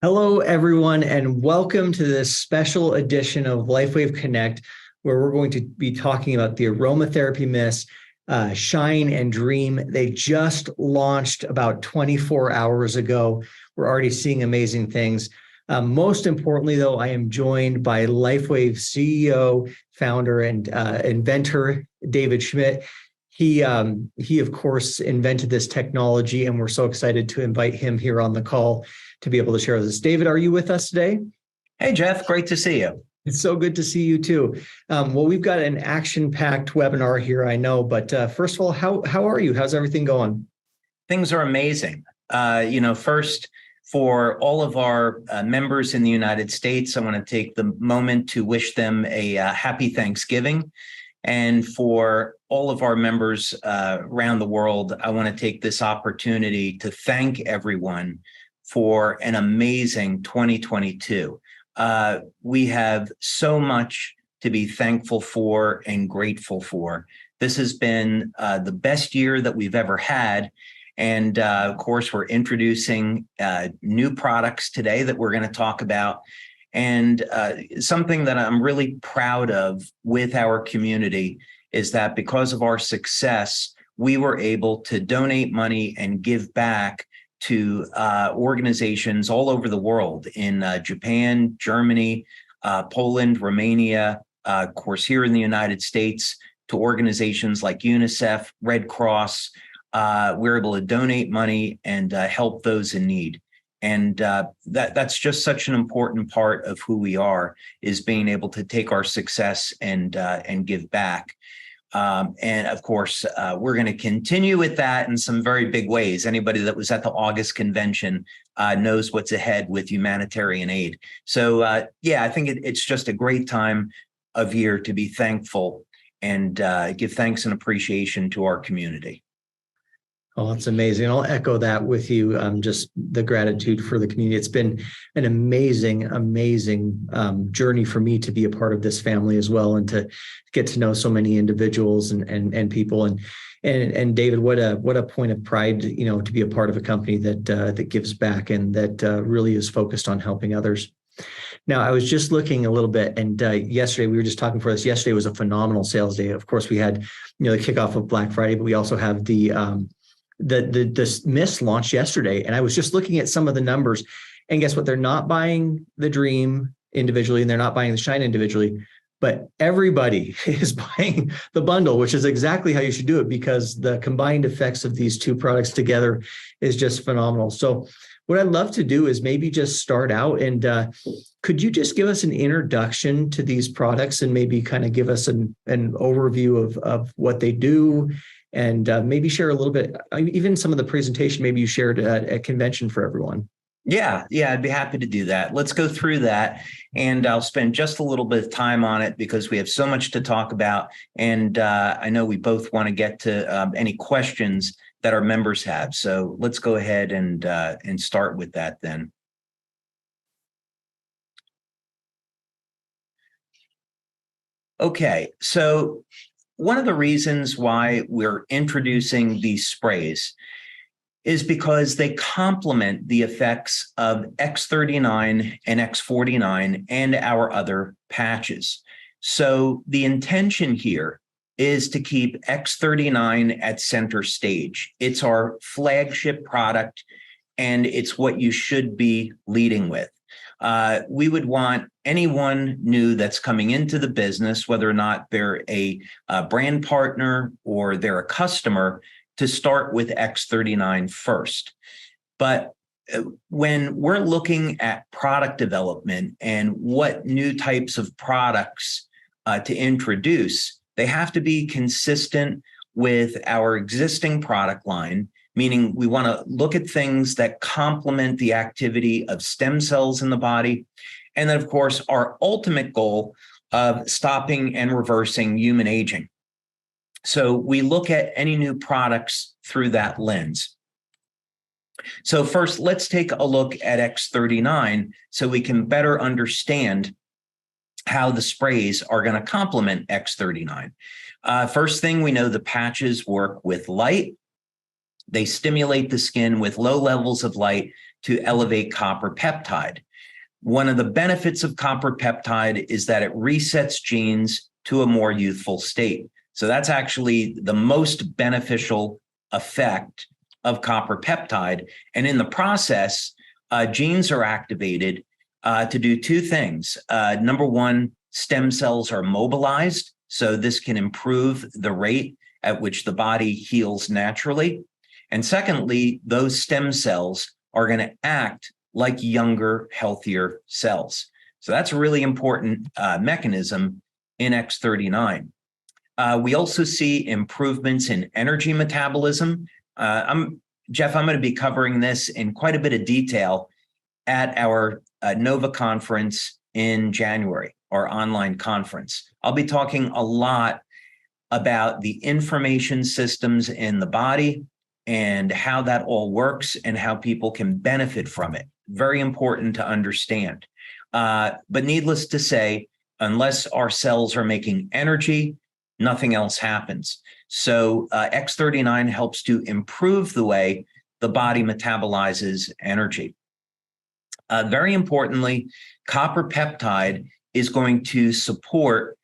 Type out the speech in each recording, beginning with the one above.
Hello, everyone, and welcome to this special edition of LifeWave Connect, where we're going to be talking about the Aromatherapy Mist, Shine and Dream. They just launched about 24 hours ago. We're already seeing amazing things. Most importantly, though, I am joined by LifeWave CEO, founder, and inventor, David Schmidt. He, of course, invented this technology, and we're so excited to invite him here on the call to be able to share this. David, are you with us today? Hey, Jeff, great to see you. It's so good to see you too. Well, we've got an action-packed webinar here, I know, but first of all, how are you? How's everything going? Things are amazing. First, for all of our members in the United States, I want to take the moment to wish them a happy Thanksgiving. And for all of our members around the world, I want to take this opportunity to thank everyone for an amazing 2022. We have so much to be thankful for and grateful for. This has been the best year that we've ever had. And of course, we're introducing new products today that we're going to talk about. And something that I'm really proud of with our community is that because of our success, we were able to donate money and give back to organizations all over the world in Japan, Germany, Poland, Romania, of course, here in the United States, to organizations like UNICEF, Red Cross. We're able to donate money and help those in need. And that's just such an important part of who we are, is being able to take our success and give back. And of course, we're going to continue with that in some very big ways. Anybody that was at the August convention knows what's ahead with humanitarian aid. So, I think it's just a great time of year to be thankful and give thanks and appreciation to our community. Oh, that's amazing. I'll echo that with you. Just the gratitude for the community. It's been an amazing journey for me to be a part of this family as well, and to get to know so many individuals and people. And David, what a point of pride, to be a part of a company that gives back and that really is focused on helping others. Now, I was just looking a little bit, and yesterday we were just talking for this. Yesterday was a phenomenal sales day. Of course, we had the kickoff of Black Friday, but we also have the mist launched yesterday, and I was just looking at some of the numbers, and guess what? They're not buying the Dream individually, and they're not buying the Shine individually, but everybody is buying the bundle, which is exactly how you should do it, because the combined effects of these two products together is just phenomenal. So what I'd love to do is maybe just start out, and could you just give us an introduction to these products and maybe kind of give us an overview of what they do, and maybe share a little bit, even some of the presentation maybe you shared at a convention for everyone. Yeah, I'd be happy to do that. Let's go through that, and I'll spend just a little bit of time on it because we have so much to talk about, and I know we both want to get to any questions that our members have. So let's go ahead and start with that then. Okay, so one of the reasons why we're introducing these sprays is because they complement the effects of X39 and X49 and our other patches. So the intention here is to keep X39 at center stage. It's our flagship product, and it's what you should be leading with. We would want anyone new that's coming into the business, whether or not they're a brand partner or they're a customer, to start with X39 first. But when we're looking at product development and what new types of products to introduce, they have to be consistent with our existing product line, meaning we want to look at things that complement the activity of stem cells in the body. And then, of course, our ultimate goal of stopping and reversing human aging. So we look at any new products through that lens. So first, let's take a look at X39 so we can better understand how the sprays are going to complement X39. First thing, we know the patches work with light. They stimulate the skin with low levels of light to elevate copper peptide. One of the benefits of copper peptide is that it resets genes to a more youthful state. So that's actually the most beneficial effect of copper peptide. And in the process, genes are activated to do two things. Number one, stem cells are mobilized. So this can improve the rate at which the body heals naturally. And secondly, those stem cells are going to act like younger, healthier cells. So that's a really important mechanism in X39. We also see improvements in energy metabolism. Jeff, I'm going to be covering this in quite a bit of detail at our NOVA conference in January, our online conference. I'll be talking a lot about the information systems in the body and how that all works and how people can benefit from it. Very important to understand. But needless to say, unless our cells are making energy, nothing else happens. So X39 helps to improve the way the body metabolizes energy. Very importantly, copper peptide is going to support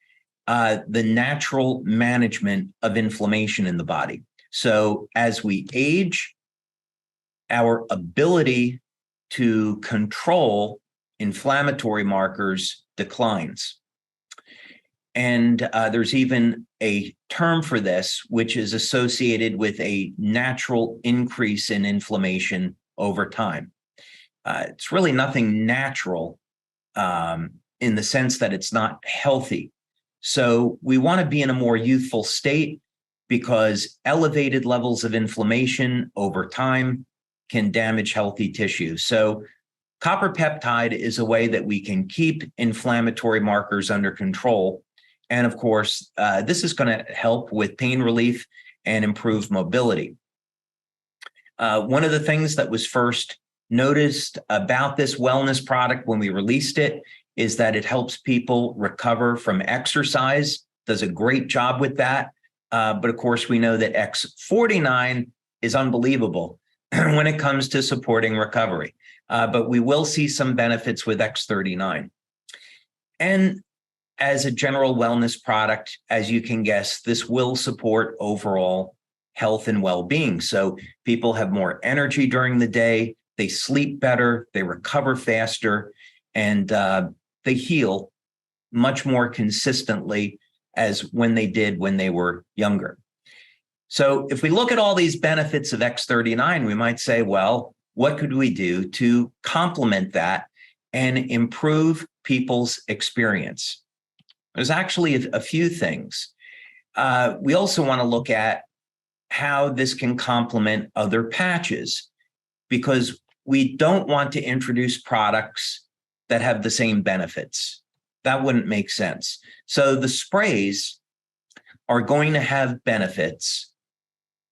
the natural management of inflammation in the body. So as we age, our ability to control inflammatory markers declines. And there's even a term for this, which is associated with a natural increase in inflammation over time. It's really nothing natural in the sense that it's not healthy. So we want to be in a more youthful state because elevated levels of inflammation over time can damage healthy tissue. So copper peptide is a way that we can keep inflammatory markers under control. And of course, this is going to help with pain relief and improve mobility. One of the things that was first noticed about this wellness product when we released it is that it helps people recover from exercise, does a great job with that. But of course, we know that X49 is unbelievable when it comes to supporting recovery. But we will see some benefits with X39. And as a general wellness product, as you can guess, this will support overall health and well-being. So people have more energy during the day, they sleep better, they recover faster, and they heal much more consistently as when they did when they were younger. So if we look at all these benefits of X39, we might say, well, what could we do to complement that and improve people's experience? There's actually a few things. We also want to look at how this can complement other patches, because we don't want to introduce products that have the same benefits. That wouldn't make sense. So the sprays are going to have benefits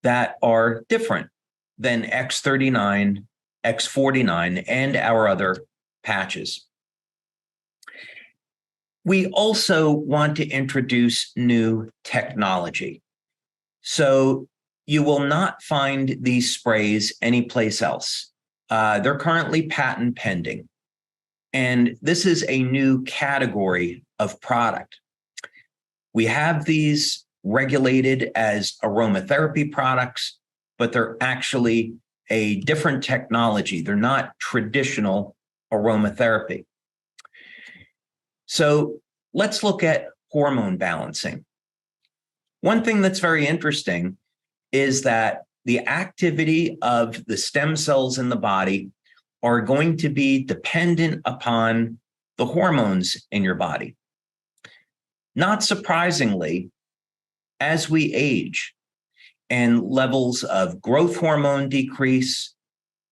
that are different than X39, X49, and our other patches. We also want to introduce new technology. So you will not find these sprays anyplace else. They're currently patent pending. And this is a new category of product. We have these regulated as aromatherapy products, but they're actually a different technology. They're not traditional aromatherapy. So let's look at hormone balancing. One thing that's very interesting is that the activity of the stem cells in the body are going to be dependent upon the hormones in your body. Not surprisingly, as we age and levels of growth hormone decrease,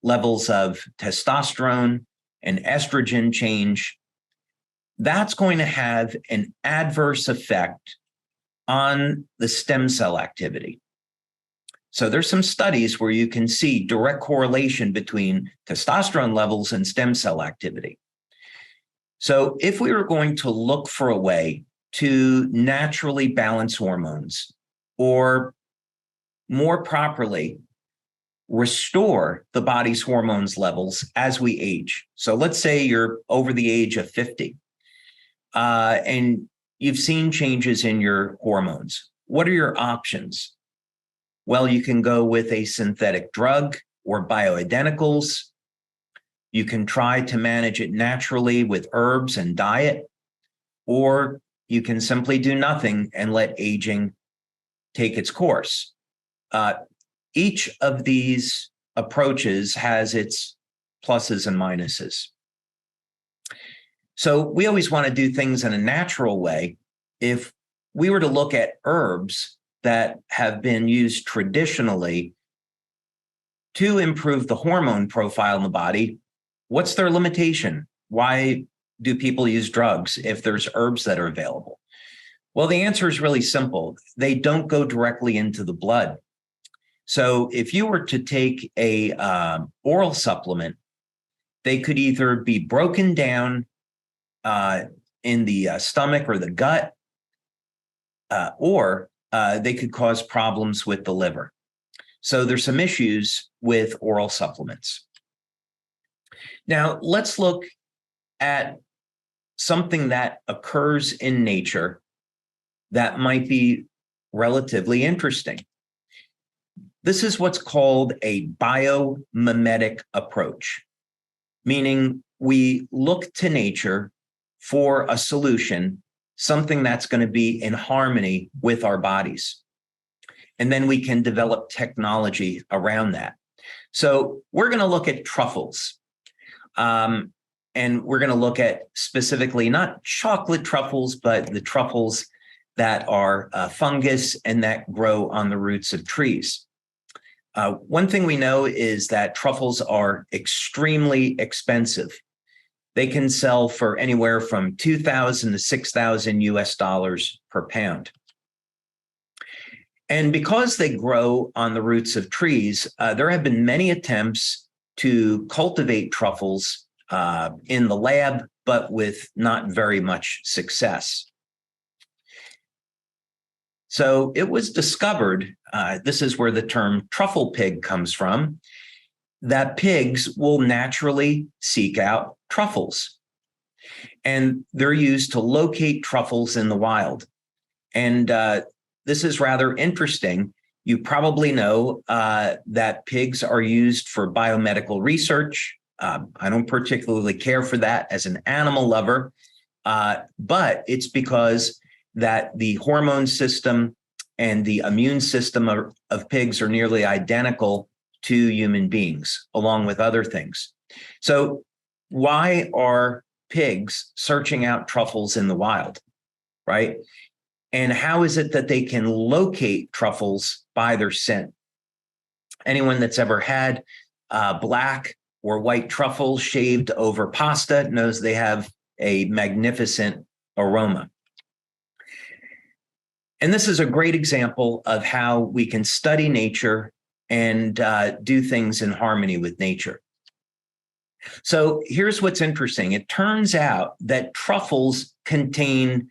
levels of testosterone and estrogen change, that's going to have an adverse effect on the stem cell activity. So there's some studies where you can see direct correlation between testosterone levels and stem cell activity. So if we were going to look for a way to naturally balance hormones, or more properly, restore the body's hormones levels as we age. So let's say you're over the age of 50 and you've seen changes in your hormones. What are your options? Well, you can go with a synthetic drug or bioidenticals. You can try to manage it naturally with herbs and diet, or you can simply do nothing and let aging take its course. Each of these approaches has its pluses and minuses. So we always want to do things in a natural way. If we were to look at herbs that have been used traditionally to improve the hormone profile in the body, what's their limitation? Why do people use drugs if there's herbs that are available? Well, the answer is really simple. They don't go directly into the blood. So if you were to take a oral supplement, they could either be broken down in the stomach or the gut, or they could cause problems with the liver. So there's some issues with oral supplements. Now, let's look at something that occurs in nature that might be relatively interesting. This is what's called a biomimetic approach, meaning we look to nature for a solution, something that's going to be in harmony with our bodies. And then we can develop technology around that. So we're going to look at truffles. And we're going to look at specifically not chocolate truffles, but the truffles that are fungus and that grow on the roots of trees. One thing we know is that truffles are extremely expensive. They can sell for anywhere from $2,000 to $6,000 US per pound. And because they grow on the roots of trees, there have been many attempts to cultivate truffles in the lab, but with not very much success. So it was discovered, this is where the term truffle pig comes from, that pigs will naturally seek out truffles. And they're used to locate truffles in the wild. And this is rather interesting. You probably know that pigs are used for biomedical research. I don't particularly care for that as an animal lover, but it's because that the hormone system and the immune system of pigs are nearly identical to human beings, along with other things. So why are pigs searching out truffles in the wild, right? And how is it that they can locate truffles by their scent? Anyone that's ever had black or white truffles shaved over pasta knows they have a magnificent aroma. And this is a great example of how we can study nature and do things in harmony with nature. So here's what's interesting. It turns out that truffles contain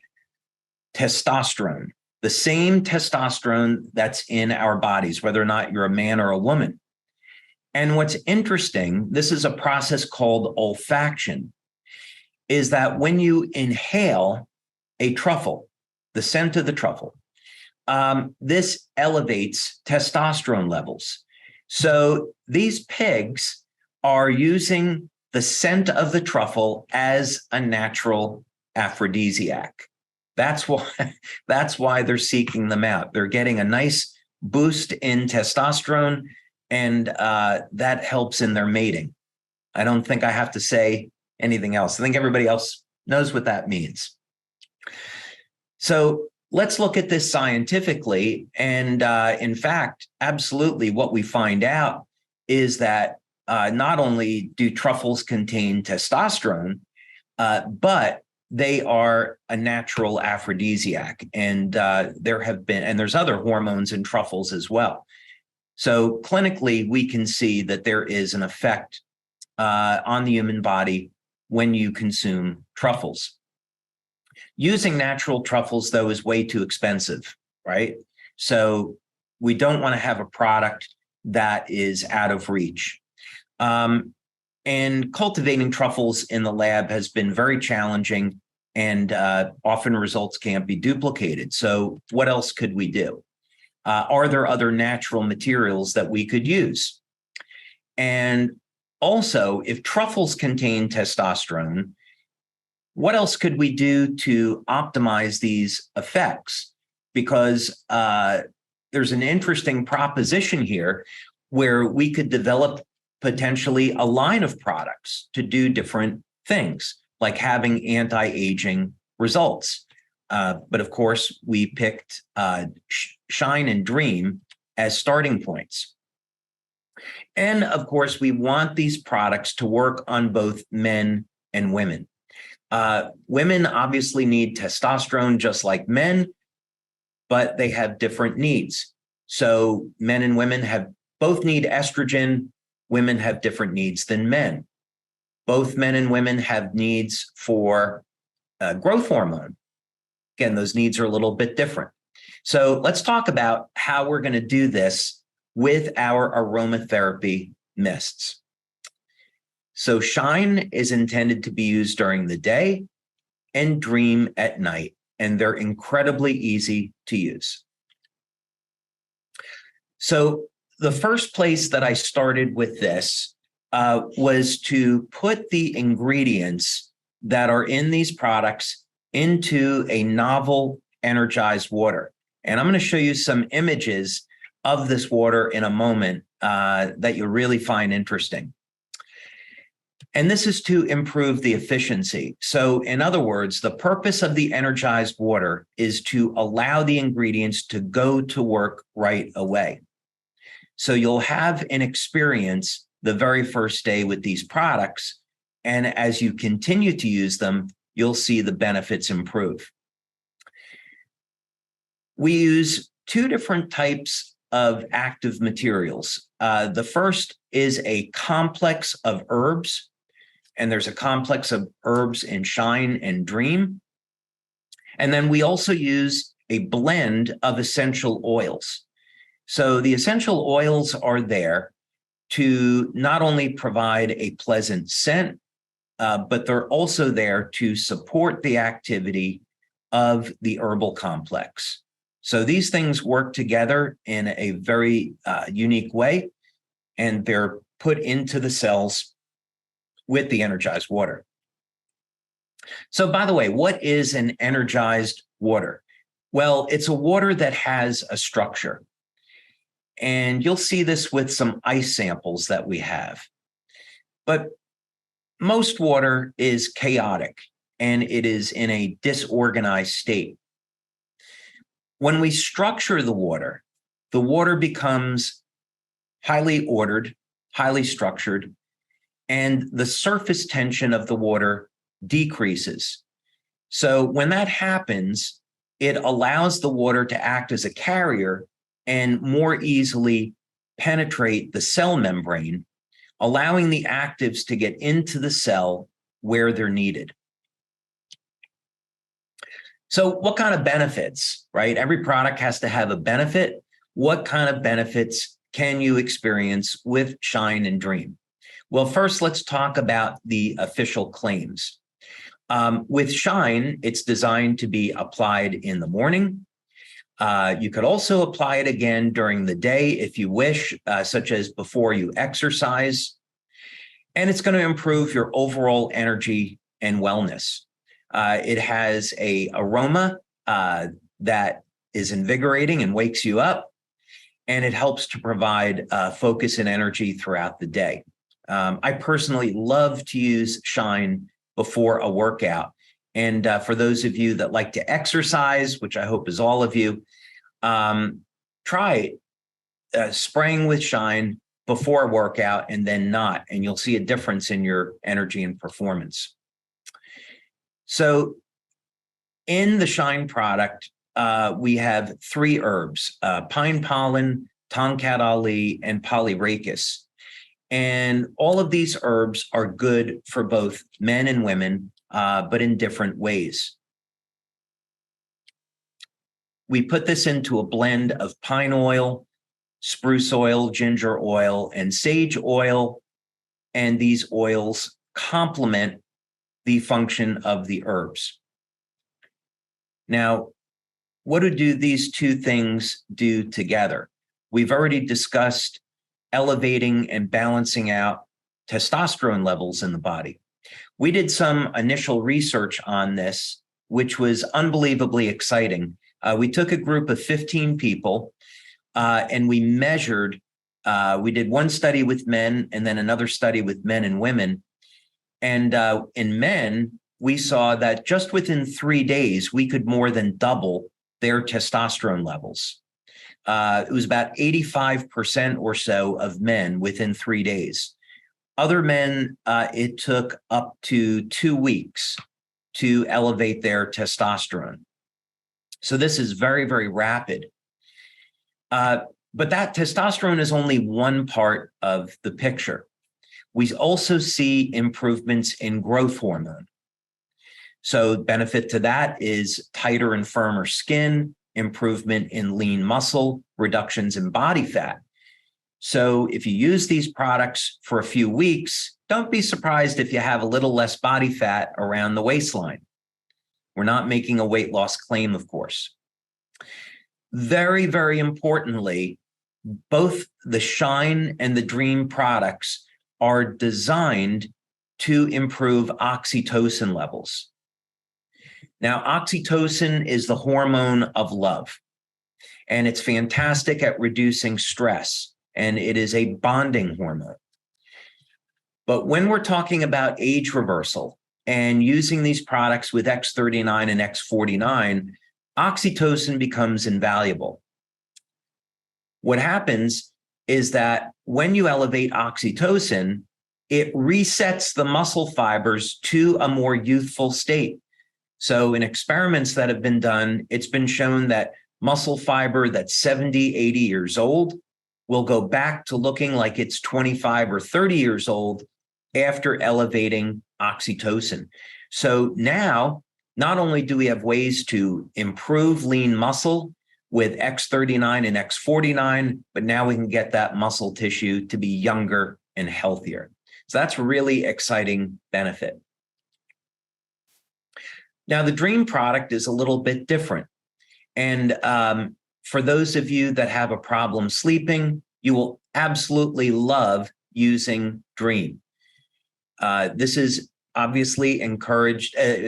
testosterone, the same testosterone that's in our bodies, whether or not you're a man or a woman. And what's interesting, this is a process called olfaction, is that when you inhale a truffle, the scent of the truffle, this elevates testosterone levels. So these pigs are using the scent of the truffle as a natural aphrodisiac. That's why they're seeking them out. They're getting a nice boost in testosterone, and that helps in their mating. I don't think I have to say anything else. I think everybody else knows what that means. So let's look at this scientifically. And in fact, absolutely what we find out is that not only do truffles contain testosterone, but they are a natural aphrodisiac. And there's other hormones in truffles as well. So clinically, we can see that there is an effect on the human body when you consume truffles. Using natural truffles, though, is way too expensive, right? So we don't want to have a product that is out of reach. And cultivating truffles in the lab has been very challenging, and often results can't be duplicated. So what else could we do? Are there other natural materials that we could use? And also, if truffles contain testosterone, what else could we do to optimize these effects? Because there's an interesting proposition here where we could develop potentially a line of products to do different things, like having anti-aging results. But of course, we picked Shine and Dream as starting points. And of course, we want these products to work on both men and women. Women obviously need testosterone just like men, but they have different needs. So men and women both need estrogen. Women have different needs than men. Both men and women have needs for growth hormone. Again, those needs are a little bit different. So let's talk about how we're going to do this with our aromatherapy mists. So Shine is intended to be used during the day and Dream at night, and they're incredibly easy to use. So the first place that I started with this was to put the ingredients that are in these products into a novel energized water. And I'm going to show you some images of this water in a moment that you'll really find interesting. And this is to improve the efficiency. So in other words, the purpose of the energized water is to allow the ingredients to go to work right away. So you'll have an experience the very first day with these products. And as you continue to use them, you'll see the benefits improve. We use two different types of active materials. The first is a complex of herbs, and there's a complex of herbs in Shine and Dream. And then we also use a blend of essential oils. So the essential oils are there to not only provide a pleasant scent, but they're also there to support the activity of the herbal complex. So these things work together in a very unique way, and they're put into the cells with the energized water. So by the way, what is an energized water? Well, it's a water that has a structure. And you'll see this with some ice samples that we have. But most water is chaotic, and it is in a disorganized state. When we structure the water becomes highly ordered, highly structured, and the surface tension of the water decreases. So when that happens, it allows the water to act as a carrier and more easily penetrate the cell membrane, allowing the actives to get into the cell where they're needed. So what kind of benefits, right? Every product has to have a benefit. What kind of benefits can you experience with Shine and Dream? Well, first, let's talk about the official claims. With Shine, it's designed to be applied in the morning. You could also apply it again during the day if you wish, such as before you exercise. And it's going to improve your overall energy and wellness. It has an aroma that is invigorating and wakes you up, and it helps to provide focus and energy throughout the day. I personally love to use Shine before a workout. And for those of you that like to exercise, which I hope is all of you, try spraying with Shine before a workout and then not, and you'll see a difference in your energy and performance. So in the Shine product, we have 3 herbs, pine pollen, Tongkat Ali, and polyrachis. And all of these herbs are good for both men and women, but in different ways. We put this into a blend of pine oil, spruce oil, ginger oil, and sage oil. And these oils complement the function of the herbs. Now, what do these two things do together? We've already discussed elevating and balancing out testosterone levels in the body. We did some initial research on this, which was unbelievably exciting. We took a group of 15 people and we measured. We did one study with men and then another study with men and women. And in men, we saw that just within 3 days, we could more than double their testosterone levels. It was about 85% or so of men within 3 days. Other men, it took up to 2 weeks to elevate their testosterone. So this is very, very rapid. But that testosterone is only one part of the picture. We also see improvements in growth hormone. So benefit to that is tighter and firmer skin, improvement in lean muscle, reductions in body fat. So if you use these products for a few weeks, don't be surprised if you have a little less body fat around the waistline. We're not making a weight loss claim, of course. Very, very importantly, both the Shine and the Dream products are designed to improve oxytocin levels. Now, oxytocin is the hormone of love, and it's fantastic at reducing stress, and it is a bonding hormone. But when we're talking about age reversal and using these products with X39 and X49, oxytocin becomes invaluable. What happens is that when you elevate oxytocin, it resets the muscle fibers to a more youthful state. So in experiments that have been done, it's been shown that muscle fiber that's 70, 80 years old will go back to looking like it's 25 or 30 years old after elevating oxytocin. So now, not only do we have ways to improve lean muscle with X39 and X49, but now we can get that muscle tissue to be younger and healthier. So that's really exciting benefit. Now, the Dream product is a little bit different. And for those of you that have a problem sleeping, you will absolutely love using Dream. This is obviously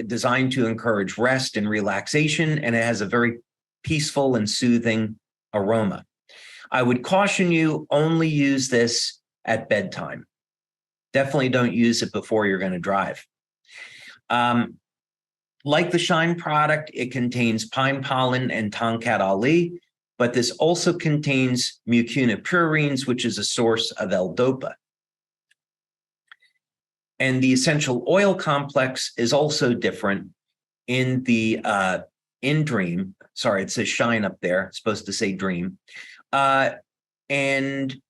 designed to encourage rest and relaxation, and it has a very peaceful and soothing aroma. I would caution you, only use this at bedtime. Definitely don't use it before you're going to drive. Like the Shine product, it contains pine pollen and tonkat ali, but this also contains mucuna purines, which is a source of L-dopa. And the essential oil complex is also different in the in Dream. Sorry, it says Shine up there. It's supposed to say Dream. And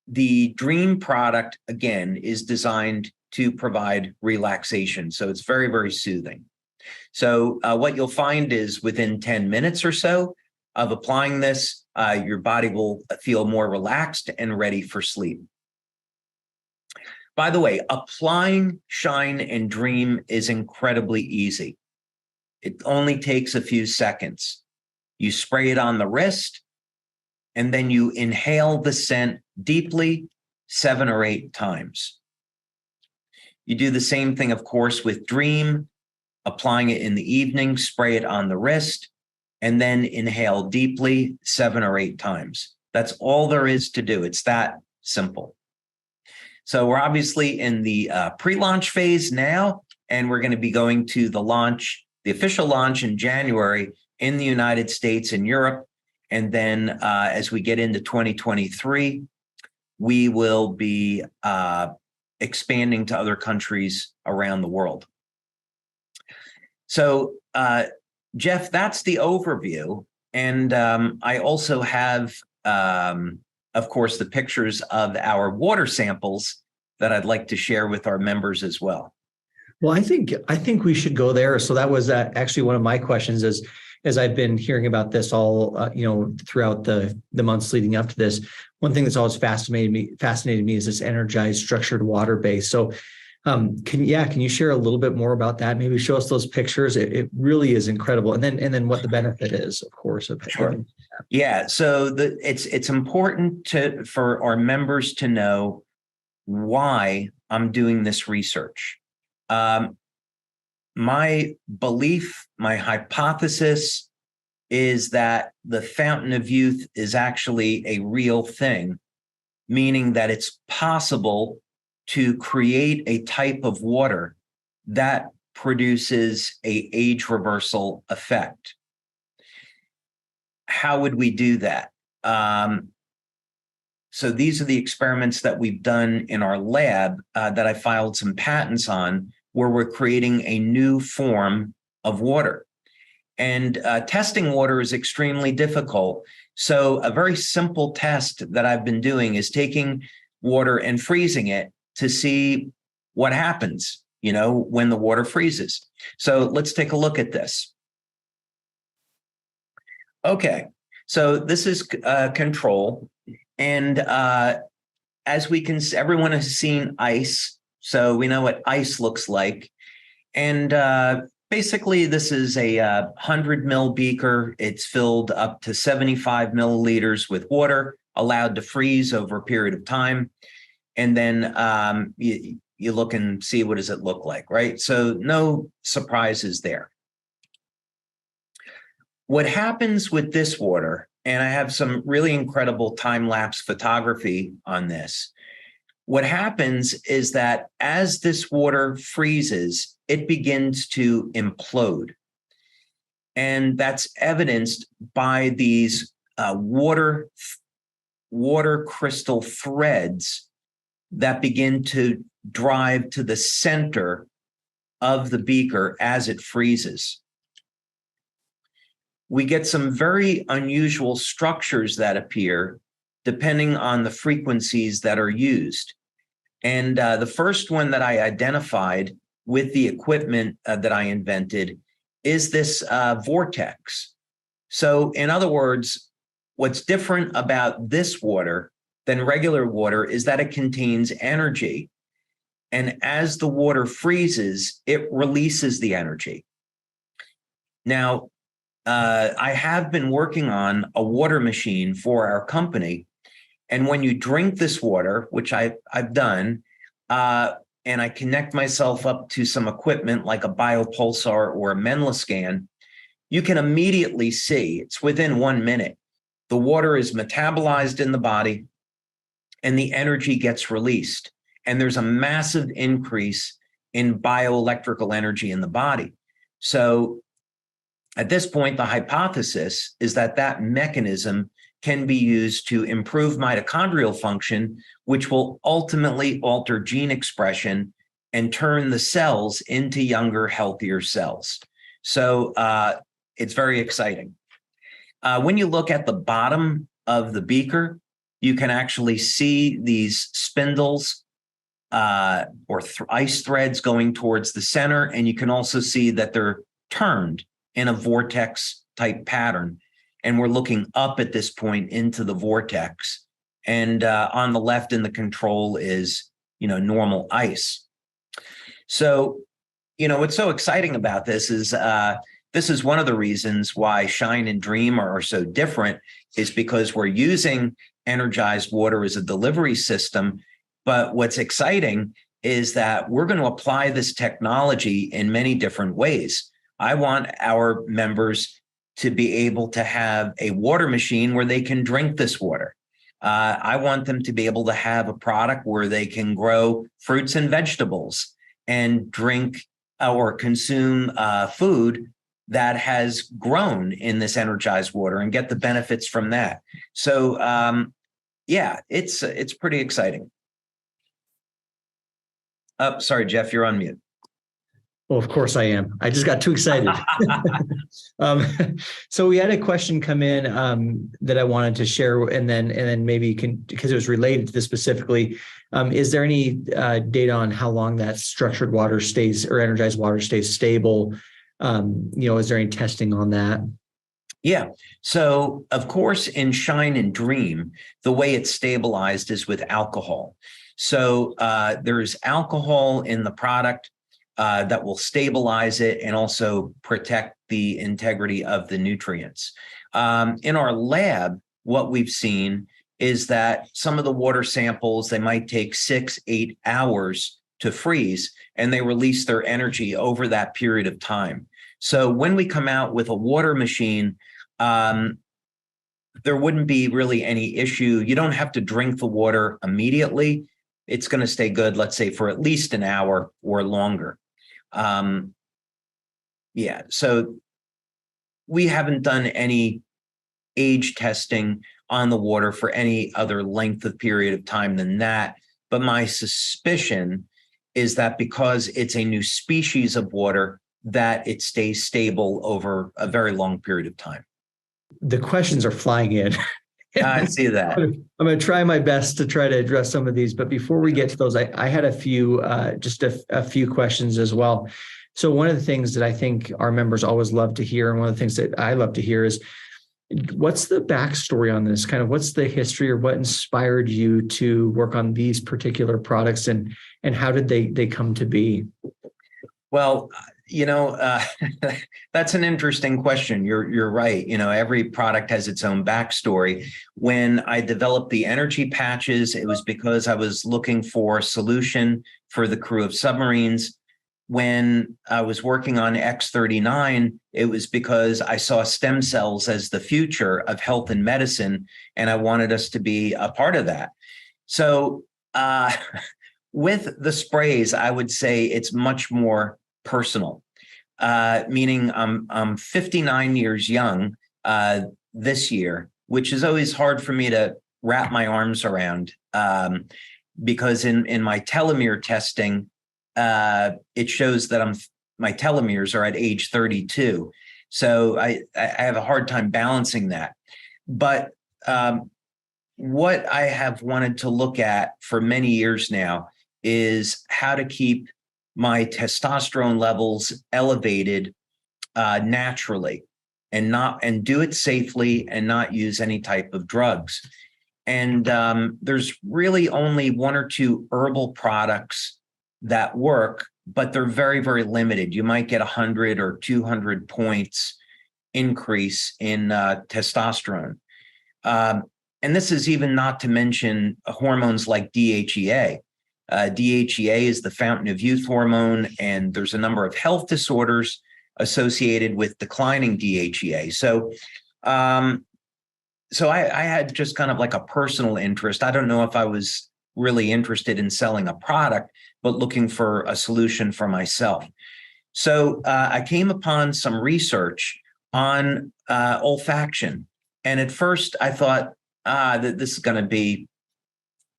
the Dream product, again, is designed to provide relaxation. So it's very, very soothing. So what you'll find is within 10 minutes or so of applying this, your body will feel more relaxed and ready for sleep. By the way, applying Shine and Dream is incredibly easy. It only takes a few seconds. You spray it on the wrist, and then you inhale the scent deeply 7 or 8 times. You do the same thing, of course, with Dream, applying it in the evening, spray it on the wrist, and then inhale deeply 7 or 8 times. That's all there is to do. It's that simple. So we're obviously in the pre-launch phase now, and we're going to be going to the launch, the official launch in January in the United States and Europe. And then as we get into 2023, we will be expanding to other countries around the world. So, Jeff, that's the overview. And I also have, of course, the pictures of our water samples that I'd like to share with our members as well. Well, I think we should go there. So that was actually one of my questions is, as I've been hearing about this all, throughout the months leading up to this, one thing that's always fascinated me is this energized structured water base. So can you share a little bit more about that? Maybe show us those pictures. It really is incredible. And then what the benefit is, of course, of Sure. Yeah. So it's important for our members to know why I'm doing this research. My belief, my hypothesis is that the fountain of youth is actually a real thing, meaning that it's possible to create a type of water that produces an age reversal effect. How would we do that? So these are the experiments that we've done in our lab that I filed some patents on, where we're creating a new form of water. And testing water is extremely difficult. So a very simple test that I've been doing is taking water and freezing it to see what happens, when the water freezes. So let's take a look at this. Okay, so this is control. And as we can, everyone has seen ice, so we know what ice looks like. And basically, this is a 100 ml beaker. It's filled up to 75 milliliters with water, allowed to freeze over a period of time. And then you look and see, what does it look like, right? So no surprises there. What happens with this water, and I have some really incredible time-lapse photography on this, what happens is that as this water freezes, it begins to implode. And that's evidenced by these water crystal threads that begin to drive to the center of the beaker as it freezes. We get some very unusual structures that appear depending on the frequencies that are used. And the first one that I identified with the equipment that I invented is this vortex. So in other words, what's different about this water than regular water is that it contains energy. And as the water freezes, it releases the energy. Now, I have been working on a water machine for our company. And when you drink this water, which I've done, and I connect myself up to some equipment like a biopulsar or a Menla scan, you can immediately see, it's within 1 minute, the water is metabolized in the body and the energy gets released. And there's a massive increase in bioelectrical energy in the body. So at this point, the hypothesis is that that mechanism can be used to improve mitochondrial function, which will ultimately alter gene expression and turn the cells into younger, healthier cells. So it's very exciting. When you look at the bottom of the beaker, you can actually see these spindles or ice threads going towards the center, and you can also see that they're turned in a vortex type pattern. And we're looking up at this point into the vortex. And on the left in the control is, normal ice. So, what's so exciting about this is one of the reasons why Shine and Dream are so different, is because we're using energized water as a delivery system. But what's exciting is that we're going to apply this technology in many different ways. I want our members to be able to have a water machine where they can drink this water. I want them to be able to have a product where they can grow fruits and vegetables and drink or consume food that has grown in this energized water and get the benefits from that. So, it's pretty exciting. Oh, sorry, Jeff, you're on mute. Well, of course I am. I just got too excited. So we had a question come in that I wanted to share, and then maybe you can, because it was related to this specifically. Is there any data on how long that structured water stays or energized water stays stable? Is there any testing on that? Yeah. So, of course, in Shine and Dream, the way it's stabilized is with alcohol. So there's alcohol in the product that will stabilize it and also protect the integrity of the nutrients. In our lab, what we've seen is that some of the water samples, they might take 6-8 hours to freeze, and they release their energy over that period of time. So when we come out with a water machine, there wouldn't be really any issue. You don't have to drink the water immediately. It's going to stay good, let's say, for at least an hour or longer. Yeah, so we haven't done any age testing on the water for any other length of period of time than that. But my suspicion is that because it's a new species of water, that it stays stable over a very long period of time. The questions are flying in. I see that. I'm going to try my best to try to address some of these, but before we get to those, I had a few, just a few questions as well. So one of the things that I think our members always love to hear, and one of the things that I love to hear, is what's the backstory on this? Kind of what's the history, or what inspired you to work on these particular products, and how did they come to be? Well, that's an interesting question. You're right. Every product has its own backstory. When I developed the energy patches, it was because I was looking for a solution for the crew of submarines. When I was working on X39, it was because I saw stem cells as the future of health and medicine, and I wanted us to be a part of that. So with the sprays, I would say it's much more personal, meaning I'm 59 years young this year, which is always hard for me to wrap my arms around, because in my telomere testing, it shows that my telomeres are at age 32. So I have a hard time balancing that. But what I have wanted to look at for many years now is how to keep my testosterone levels elevated naturally, and do it safely, and not use any type of drugs. And there's really only one or two herbal products that work, but they're very, very limited. You might get 100 or 200 points increase in testosterone. And this is even not to mention hormones like DHEA. DHEA is the fountain of youth hormone, and there's a number of health disorders associated with declining DHEA. So I had just kind of like a personal interest. I don't know if I was really interested in selling a product, but looking for a solution for myself. So I came upon some research on olfaction. And at first I thought, that this is going to be,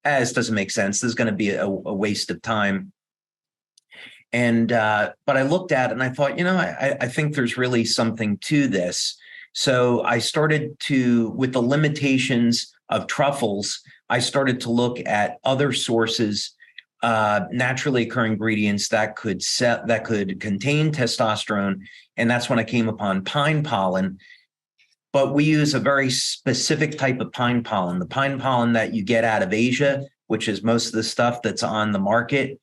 this doesn't make sense. This is going to be a waste of time. And but I looked at it and I thought, I think there's really something to this. So I started to, with the limitations of truffles, I started to look at other sources, naturally occurring ingredients that could contain testosterone. And that's when I came upon pine pollen. But we use a very specific type of pine pollen, the pine pollen that you get out of Asia, which is most of the stuff that's on the market.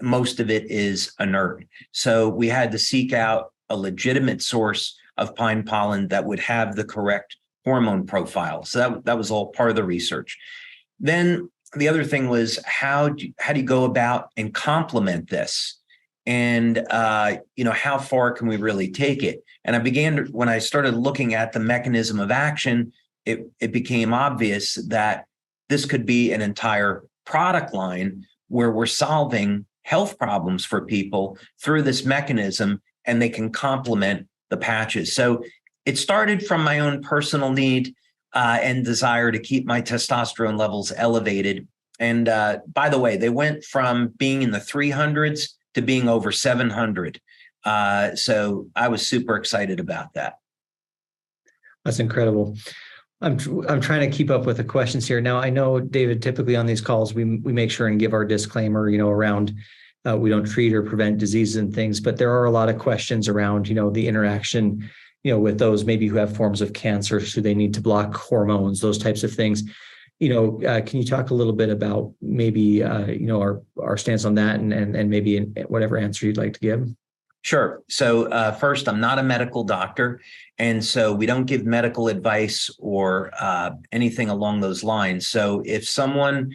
Most of it is inert. So we had to seek out a legitimate source of pine pollen that would have the correct hormone profile. So that was all part of the research. Then the other thing was, how do you go about and complement this? And, how far can we really take it? And when I started looking at the mechanism of action, it became obvious that this could be an entire product line where we're solving health problems for people through this mechanism, and they can complement the patches. So it started from my own personal need and desire to keep my testosterone levels elevated. And by the way, they went from being in the 300s to being over 700. So I was super excited about that. That's incredible. I'm trying to keep up with the questions here. Now, I know, David, typically on these calls, we make sure and give our disclaimer, around we don't treat or prevent diseases and things, but there are a lot of questions around, the interaction, with those maybe who have forms of cancer, so they need to block hormones, those types of things. Can you talk a little bit about maybe, our stance on that and maybe whatever answer you'd like to give? Sure. So first, I'm not a medical doctor, and so we don't give medical advice or anything along those lines. So if someone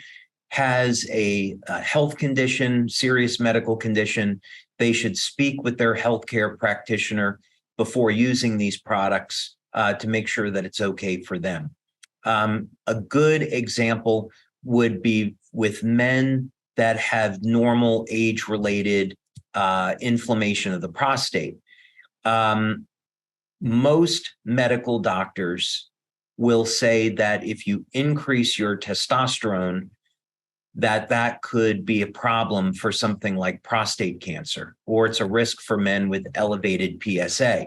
has a health condition, serious medical condition, they should speak with their healthcare practitioner before using these products to make sure that it's okay for them. A good example would be with men that have normal age-related inflammation of the prostate. Most medical doctors will say that if you increase your testosterone, that could be a problem for something like prostate cancer, or it's a risk for men with elevated PSA.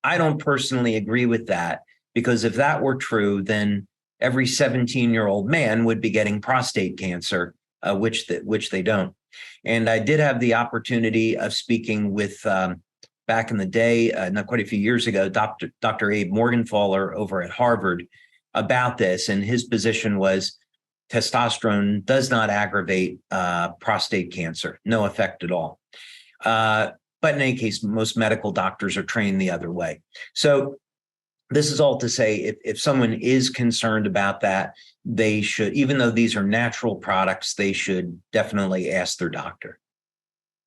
I don't personally agree with that, because if that were true, then every 17-year-old man would be getting prostate cancer, which they don't. And I did have the opportunity of speaking with, back in the day, not quite a few years ago, Dr. Abe Morgenthaler over at Harvard about this. And his position was testosterone does not aggravate prostate cancer, no effect at all. But in any case, most medical doctors are trained the other way. So this is all to say, if someone is concerned about that, they should, even though these are natural products, they should definitely ask their doctor.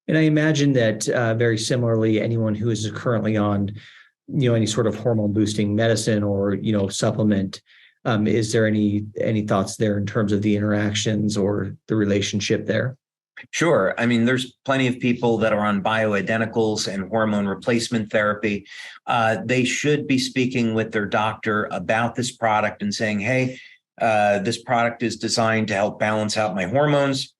And I imagine that very similarly, anyone who is currently on, any sort of hormone boosting medicine or, supplement, is there any thoughts there in terms of the interactions or the relationship there? Sure. I mean, there's plenty of people that are on bioidenticals and hormone replacement therapy. They should be speaking with their doctor about this product and saying, hey, this product is designed to help balance out my hormones.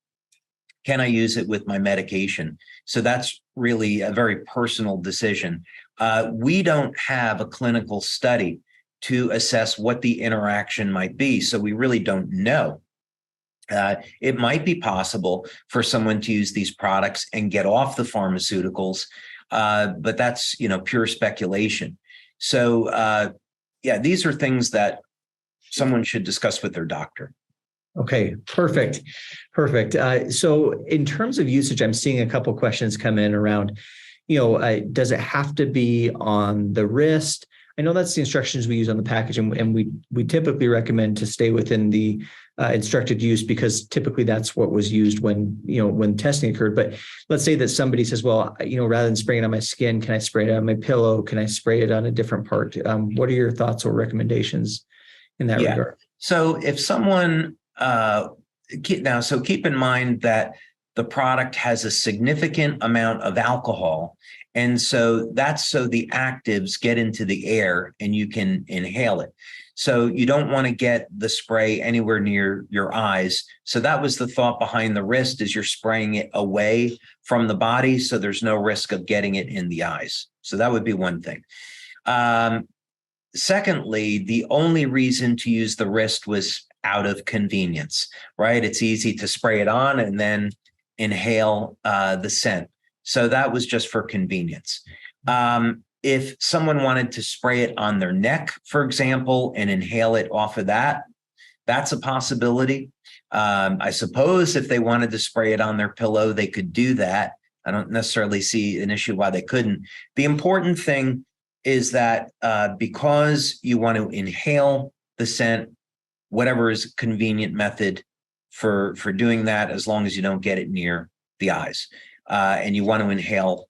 Can I use it with my medication? So that's really a very personal decision. We don't have a clinical study to assess what the interaction might be, so we really don't know. It might be possible for someone to use these products and get off the pharmaceuticals, but that's pure speculation. So these are things that someone should discuss with their doctor. Okay, perfect. So in terms of usage, I'm seeing a couple of questions come in around, does it have to be on the wrist? I know that's the instructions we use on the package, and we typically recommend to stay within the instructed use, because typically that's what was used when testing occurred. But let's say that somebody says, well, rather than spraying it on my skin, can I spray it on my pillow? Can I spray it on a different part? What are your thoughts or recommendations in that regard? So if someone keep in mind that the product has a significant amount of alcohol. And so that's so the actives get into the air and you can inhale it. So you don't want to get the spray anywhere near your eyes. So that was the thought behind the wrist, is you're spraying it away from the body, so there's no risk of getting it in the eyes. So that would be one thing. Secondly, the only reason to use the wrist was out of convenience, right? It's easy to spray it on and then inhale the scent. So that was just for convenience. If someone wanted to spray it on their neck, for example, and inhale it off of that, that's a possibility. I suppose if they wanted to spray it on their pillow, they could do that. I don't necessarily see an issue why they couldn't. The important thing is that because you want to inhale the scent, whatever is a convenient method for doing that, as long as you don't get it near the eyes, and you want to inhale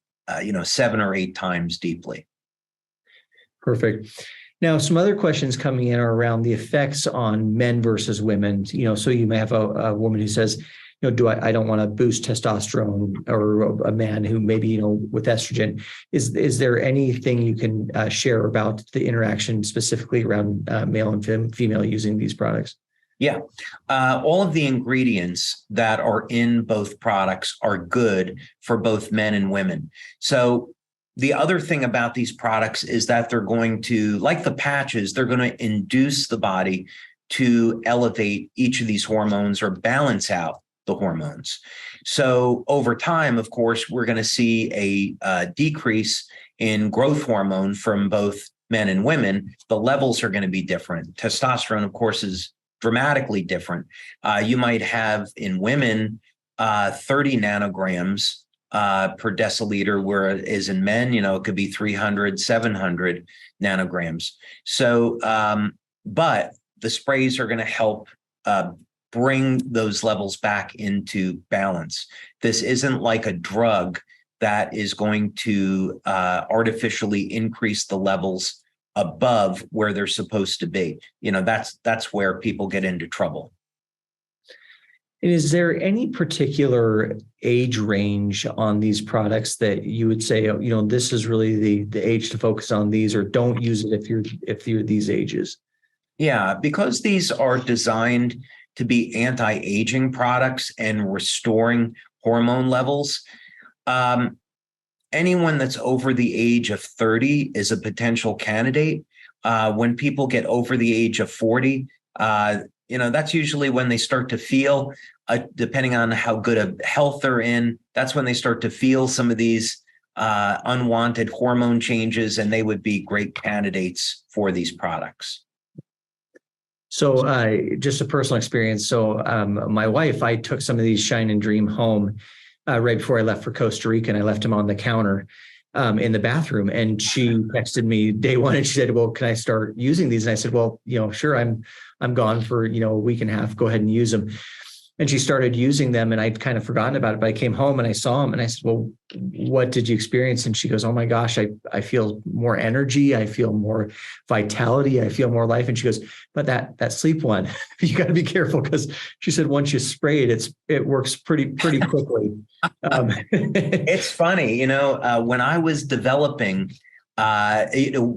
7 or 8 times deeply. Perfect. Now, some other questions coming in are around the effects on men versus women. So you may have a woman who says, I don't want to boost testosterone, or a man who maybe, with estrogen. Is there anything you can share about the interaction specifically around male and female using these products? Yeah. All of the ingredients that are in both products are good for both men and women. So the other thing about these products is that they're going to, like the patches, they're going to induce the body to elevate each of these hormones or balance out the hormones. So over time, of course, we're going to see a decrease in growth hormone from both men and women, the levels are going to be different. Testosterone, of course, is dramatically different. You might have in women 30 nanograms per deciliter, whereas in men, it could be 300, 700 nanograms. So, but the sprays are going to help bring those levels back into balance. This isn't like a drug that is going to artificially increase the levels above where they're supposed to be. That's where people get into trouble. And is there any particular age range on these products that you would say, this is really the age to focus on these, or don't use it if you're these ages? Yeah, because these are designed to be anti-aging products and restoring hormone levels. Anyone that's over the age of 30 is a potential candidate. When people get over the age of 40, that's usually when they start to feel, depending on how good a health they're in, that's when they start to feel some of these unwanted hormone changes, and they would be great candidates for these products. So just a personal experience. So my wife, I took some of these Shine and Dream home right before I left for Costa Rica, and I left them on the counter in the bathroom. And she texted me day one, and she said, "Well, can I start using these?" And I said, "Well, sure. I'm gone for a week and a half. Go ahead and use them." And she started using them, and I'd kind of forgotten about it. But I came home and I saw them, and I said, "Well, what did you experience?" And she goes, "Oh my gosh, I feel more energy. I feel more vitality. I feel more life." And she goes, "But that sleep one, you got to be careful," because she said once you spray it, it works pretty quickly. It's funny, when I was developing,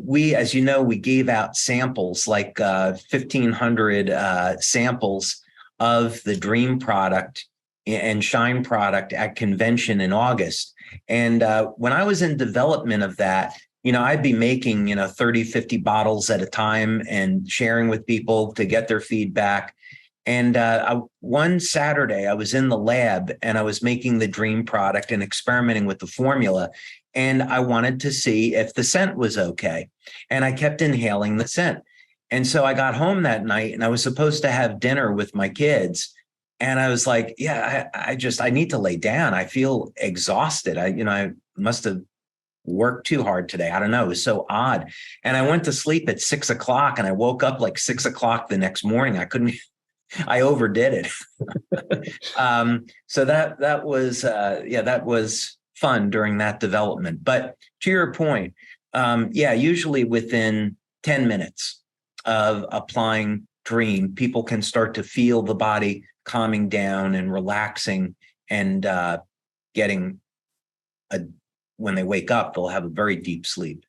we gave out samples, like 1,500 samples of the Dream product and Shine product at convention in August. And when I was in development of that, I'd be making, 30, 50 bottles at a time and sharing with people to get their feedback. And one Saturday, I was in the lab and I was making the Dream product and experimenting with the formula. And I wanted to see if the scent was okay. And I kept inhaling the scent. And so I got home that night and I was supposed to have dinner with my kids. And I was like, I need to lay down. I feel exhausted. I must have worked too hard today. I don't know. It was so odd. And I went to sleep at 6 o'clock and I woke up like 6 o'clock the next morning. I overdid it. So that was fun during that development. But to your point, usually within 10 minutes of applying Dream, people can start to feel the body calming down and relaxing, and when they wake up, they'll have a very deep sleep.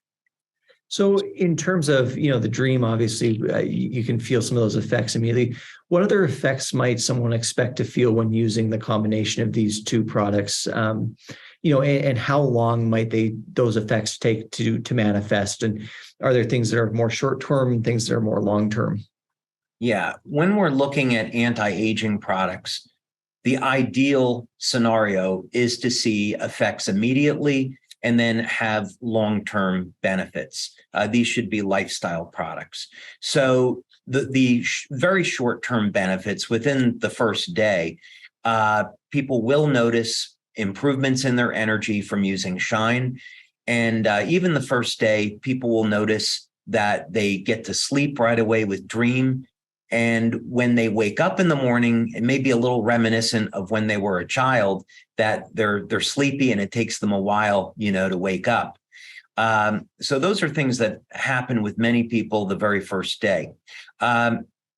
So in terms of, the Dream, obviously you can feel some of those effects immediately. What other effects might someone expect to feel when using the combination of these two products? And how long might those effects take to manifest? And are there things that are more short-term and things that are more long-term? Yeah. When we're looking at anti-aging products, the ideal scenario is to see effects immediately and then have long-term benefits. These should be lifestyle products. So the very short-term benefits within the first day, people will notice improvements in their energy from using Shine. And even the first day, people will notice that they get to sleep right away with Dream. And when they wake up in the morning, it may be a little reminiscent of when they were a child, that they're sleepy and it takes them a while, to wake up. So those are things that happen with many people the very first day.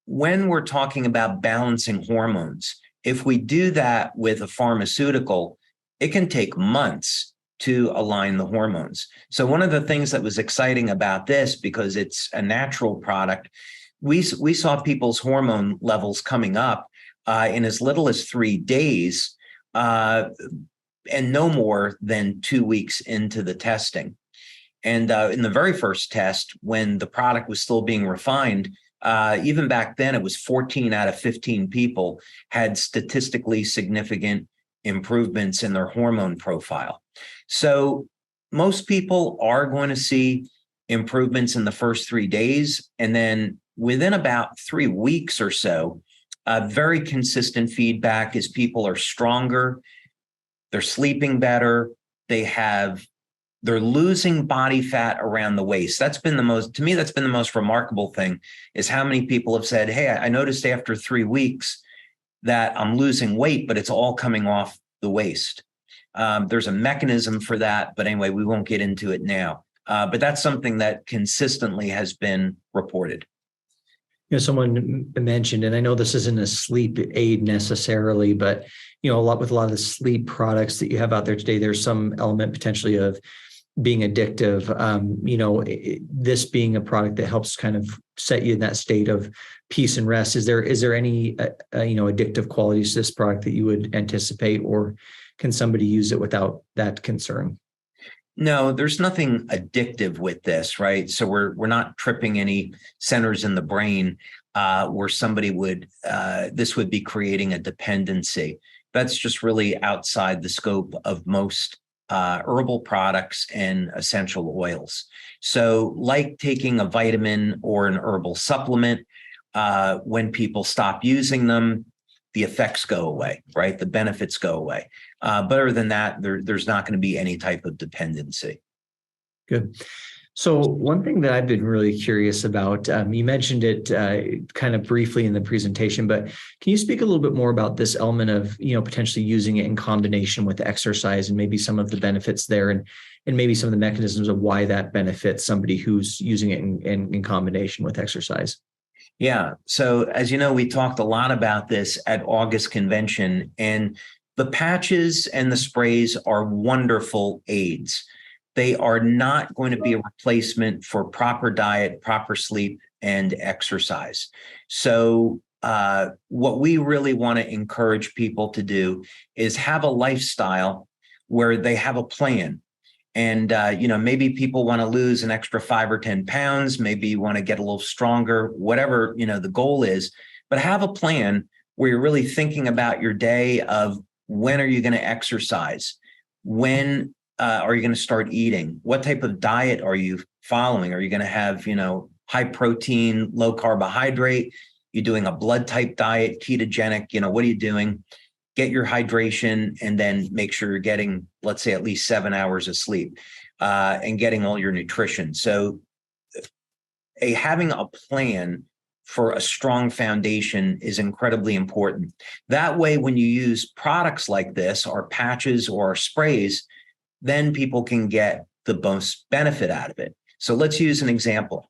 When we're talking about balancing hormones, if we do that with a pharmaceutical, it can take months to align the hormones. So one of the things that was exciting about this, because it's a natural product, we saw people's hormone levels coming up in as little as 3 days and no more than 2 weeks into the testing. And in the very first test, when the product was still being refined, even back then, it was 14 out of 15 people had statistically significant improvements in their hormone profile. So most people are going to see improvements in the first 3 days. And then within about 3 weeks or so, very consistent feedback is people are stronger, they're sleeping better, they're losing body fat around the waist. That's been to me, that's been the most remarkable thing, is how many people have said, hey, I noticed after 3 weeks that I'm losing weight, but it's all coming off the waist. There's a mechanism for that, but anyway, we won't get into it now. But that's something that consistently has been reported. Someone mentioned, and I know this isn't a sleep aid necessarily, but with a lot of the sleep products that you have out there today, there's some element potentially of being addictive. This being a product that helps kind of set you in that state of peace and rest. Is there any addictive qualities to this product that you would anticipate, or can somebody use it without that concern? No, there's nothing addictive with this, right? So we're not tripping any centers in the brain where somebody this would be creating a dependency. That's just really outside the scope of most herbal products and essential oils. So like taking a vitamin or an herbal supplement, when people stop using them, the effects go away, right? The benefits go away. But other than that, there's not going to be any type of dependency. Good. So one thing that I've been really curious about, you mentioned it kind of briefly in the presentation, but can you speak a little bit more about this element of, potentially using it in combination with exercise, and maybe some of the benefits there, and maybe some of the mechanisms of why that benefits somebody who's using it in combination with exercise? Yeah. So as you know, we talked a lot about this at August convention, and the patches and the sprays are wonderful aids. They are not going to be a replacement for proper diet, proper sleep, and exercise. So what we really want to encourage people to do is have a lifestyle where they have a plan. And, maybe people want to lose an extra 5 or 10 pounds. Maybe you want to get a little stronger, whatever, the goal is, but have a plan where you're really thinking about your day of when are you going to exercise? When are you going to start eating? What type of diet are you following? Are you going to have, high protein, low carbohydrate? You're doing a blood type diet, ketogenic, what are you doing? Get your hydration, and then make sure you're getting, let's say, at least 7 hours of sleep and getting all your nutrition. So having a plan for a strong foundation is incredibly important. That way, when you use products like this, or patches or sprays, then people can get the most benefit out of it. So let's use an example.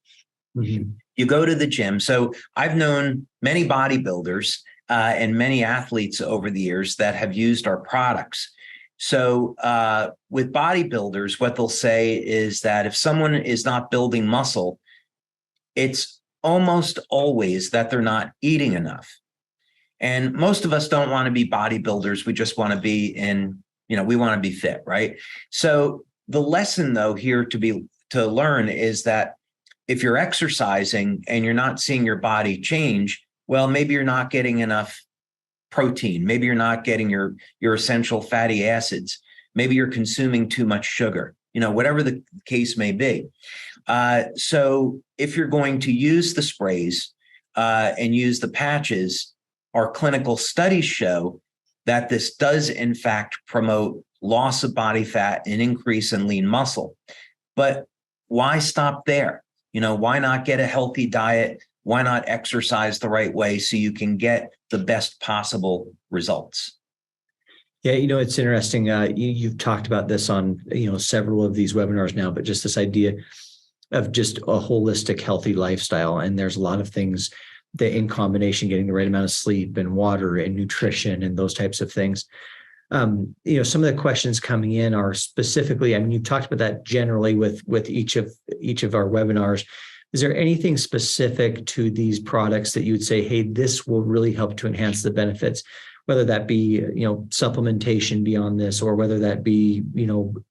Mm-hmm. You go to the gym. So I've known many bodybuilders and many athletes over the years that have used our products. So with bodybuilders, what they'll say is that if someone is not building muscle, it's almost always that they're not eating enough. And most of us don't want to be bodybuilders. We just want to be we want to be fit, right? So the lesson, though, here to learn is that if you're exercising and you're not seeing your body change, well, maybe you're not getting enough protein. Maybe you're not getting your essential fatty acids. Maybe you're consuming too much sugar, whatever the case may be. So if you're going to use the sprays and use the patches, our clinical studies show that this does, in fact, promote loss of body fat and increase in lean muscle. But why stop there? Why not get a healthy diet? Why not exercise the right way so you can get the best possible results? Yeah, it's interesting. You've talked about this on, several of these webinars now, but just this idea of just a holistic, healthy lifestyle. And there's a lot of things that in combination, getting the right amount of sleep and water and nutrition and those types of things. Some of the questions coming in are specifically, you've talked about that generally with each of our webinars. Is there anything specific to these products that you would say, hey, this will really help to enhance the benefits, whether that be, supplementation beyond this, or whether that be,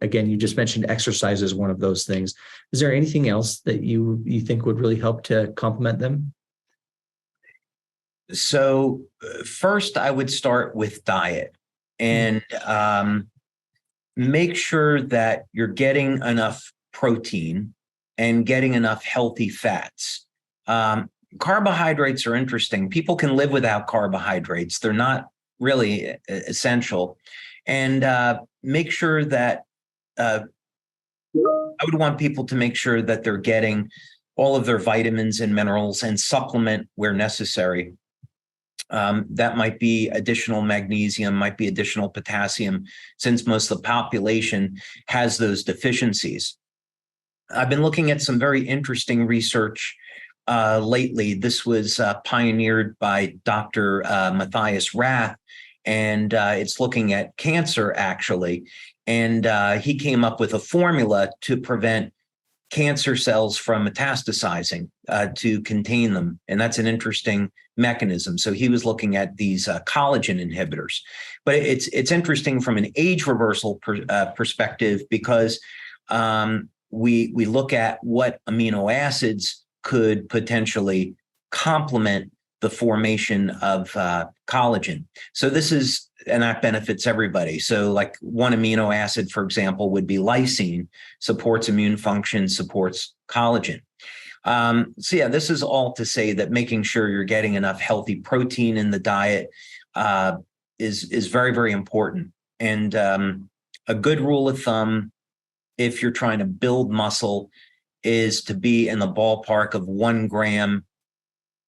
again, you just mentioned exercise as one of those things. Is there anything else that you think would really help to complement them? So first, I would start with diet. And make sure that you're getting enough protein and getting enough healthy fats. Carbohydrates are interesting. People can live without carbohydrates. They're not really essential. And make sure that I would want people to make sure that they're getting all of their vitamins and minerals and supplement where necessary. That might be additional magnesium, might be additional potassium, since most of the population has those deficiencies. I've been looking at some very interesting research lately. This was pioneered by Dr. Matthias Rath, and it's looking at cancer, actually. And he came up with a formula to prevent cancer cells from metastasizing, to contain them. And that's an interesting mechanism. So he was looking at these collagen inhibitors. But it's interesting from an age reversal perspective, because we look at what amino acids could potentially complement the formation of collagen. So this is, and that benefits everybody. So like one amino acid, for example, would be lysine, supports immune function, supports collagen. So yeah, this is all to say that making sure you're getting enough healthy protein in the diet is very, very important. And a good rule of thumb, if you're trying to build muscle, is to be in the ballpark of 1 gram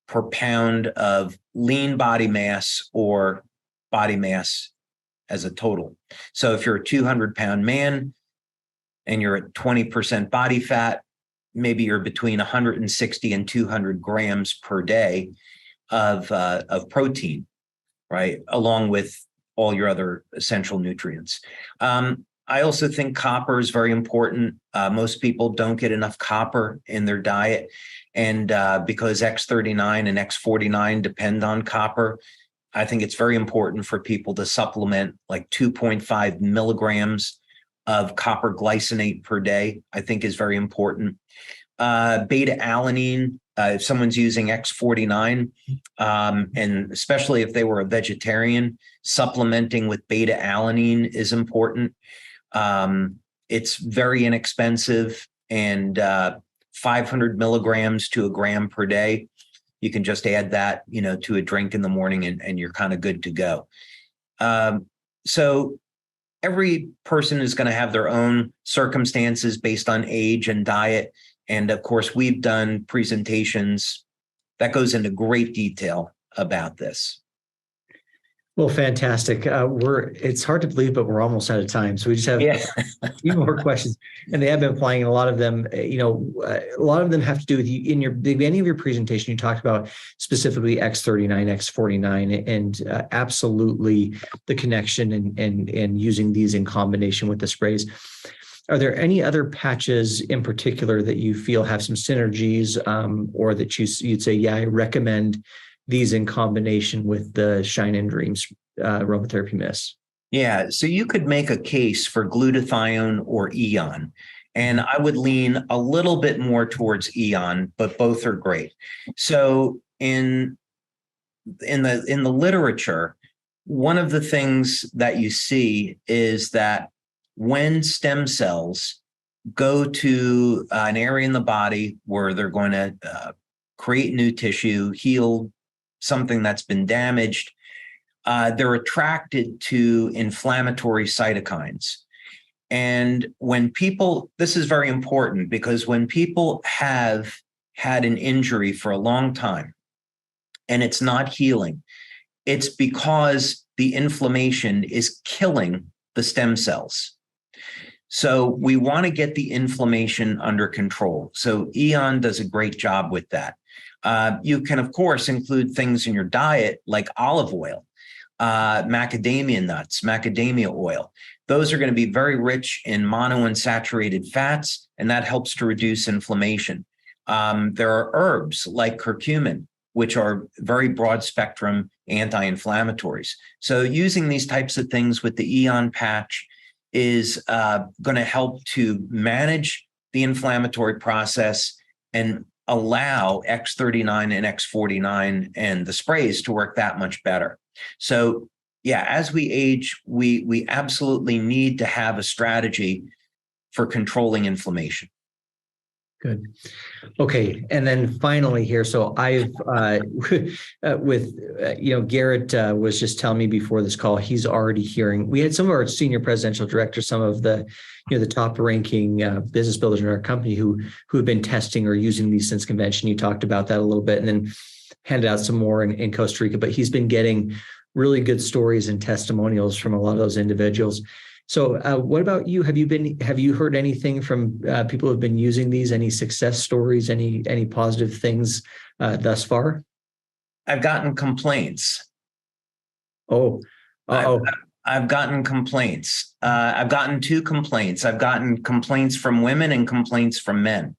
per pound of lean body mass or body mass as a total. So if you're a 200-pound man and you're at 20% body fat, maybe you're between 160 and 200 grams per day of protein, right? Along with all your other essential nutrients. I also think copper is very important. Most people don't get enough copper in their diet. And because X39 and X49 depend on copper, I think it's very important for people to supplement like 2.5 milligrams of copper glycinate per day, I think is very important. Beta alanine, if someone's using X49, and especially if they were a vegetarian, supplementing with beta alanine is important. It's very inexpensive, and 500 milligrams to a gram per day. You can just add that, to a drink in the morning, and you're kind of good to go. So every person is going to have their own circumstances based on age and diet. And of course, we've done presentations that goes into great detail about this. Well, fantastic. It's hard to believe, but we're almost out of time. So we just have a few more questions, and they have been flying. And a lot of them, a lot of them have to do with you. In the beginning of your presentation, you talked about specifically X39, X49, and absolutely the connection and using these in combination with the sprays. Are there any other patches in particular that you feel have some synergies, or that you'd say, yeah, I recommend these in combination with the Shine and Dreams aromatherapy mist? Yeah, so you could make a case for glutathione or Eon, and I would lean a little bit more towards Eon, but both are great. So in the literature, one of the things that you see is that when stem cells go to an area in the body where they're going to create new tissue, heal something that's been damaged, they're attracted to inflammatory cytokines. And when people, this is very important, because when people have had an injury for a long time and it's not healing, it's because the inflammation is killing the stem cells. So we want to get the inflammation under control. So Eon does a great job with that. You can, of course, include things in your diet like olive oil, macadamia nuts, macadamia oil. Those are going to be very rich in monounsaturated fats, and that helps to reduce inflammation. There are herbs like curcumin, which are very broad spectrum anti-inflammatories. So using these types of things with the Eon patch is going to help to manage the inflammatory process and allow X39 and X49 and the sprays to work that much better. So yeah, as we age, we absolutely need to have a strategy for controlling inflammation. Good. Okay, and then finally here, so I've Garrett was just telling me before this call, he's already hearing. We had some of our senior presidential directors, some of the the top ranking business builders in our company who have been testing or using these since convention. You talked about that a little bit, and then handed out some more in Costa Rica. But he's been getting really good stories and testimonials from a lot of those individuals. So what about you? Have you heard anything from people who have been using these? Any success stories? Any positive things thus far? I've gotten complaints. Oh, I've, oh, I've gotten complaints. I've gotten two complaints. I've gotten complaints from women and complaints from men.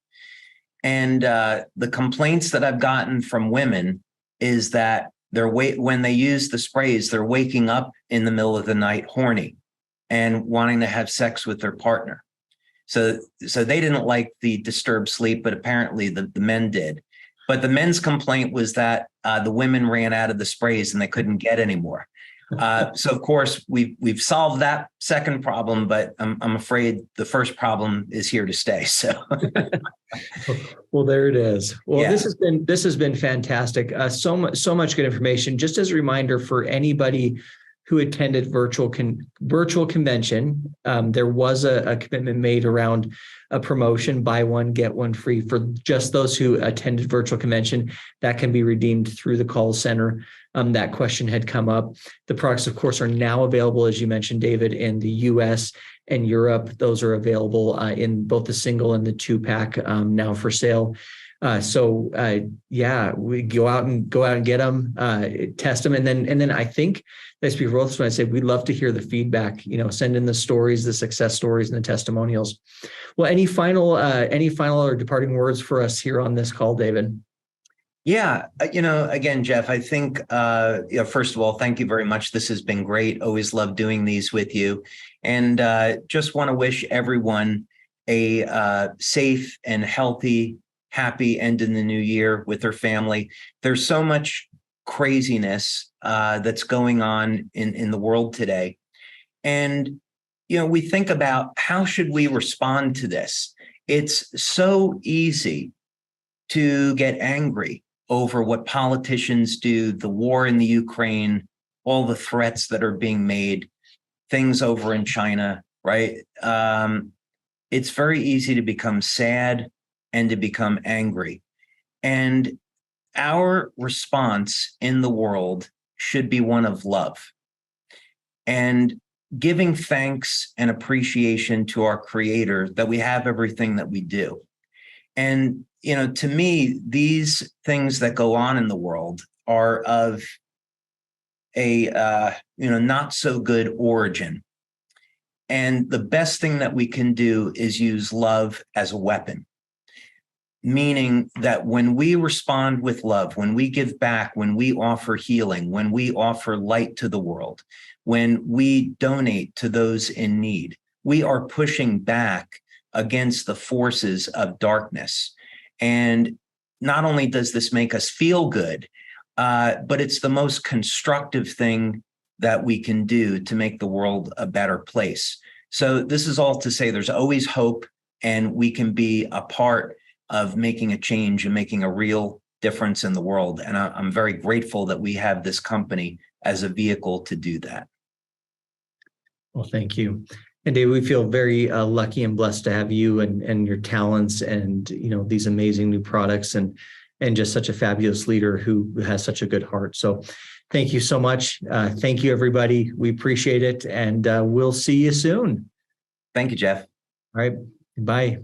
And the complaints that I've gotten from women is that when they use the sprays, they're waking up in the middle of the night horny and wanting to have sex with their partner. So they didn't like the disturbed sleep, but apparently the men did. But the men's complaint was that the women ran out of the sprays and they couldn't get any more. So of course we've solved that second problem, but I'm afraid the first problem is here to stay. So, well, there it is. Well, yeah. this has been fantastic. So much good information. Just as a reminder for anybody who attended virtual convention, there was a commitment made around a promotion, buy one, get one free for just those who attended virtual convention. That can be redeemed through the call center. That question had come up. The products, of course, are now available, as you mentioned, David, in the US and Europe. Those are available in both the single and the 2-pack now for sale. We go out and get them, test them, and then I think let's be real. When I say we'd love to hear the feedback. Send in the stories, the success stories, and the testimonials. Well, any final or departing words for us here on this call, David? Yeah, again, Jeff, I think, first of all, thank you very much. This has been great. Always love doing these with you. And just want to wish everyone a safe and healthy, happy end in the new year with their family. There's so much craziness that's going on in the world today. And, we think about how should we respond to this? It's so easy to get angry over what politicians do, the war in the Ukraine, all the threats that are being made, things over in China, right? It's very easy to become sad and to become angry. And our response in the world should be one of love and giving thanks and appreciation to our Creator that we have everything that we do. And to me, these things that go on in the world are of a not so good origin. And the best thing that we can do is use love as a weapon, meaning that when we respond with love, when we give back, when we offer healing, when we offer light to the world, when we donate to those in need, we are pushing back against the forces of darkness. And not only does this make us feel good, but it's the most constructive thing that we can do to make the world a better place. So this is all to say there's always hope, and we can be a part of making a change and making a real difference in the world. And I'm very grateful that we have this company as a vehicle to do that. Well, thank you. And Dave, we feel very lucky and blessed to have you and your talents and these amazing new products and just such a fabulous leader who has such a good heart. So thank you so much. Thank you, everybody. We appreciate it. And we'll see you soon. Thank you, Jeff. All right. Bye.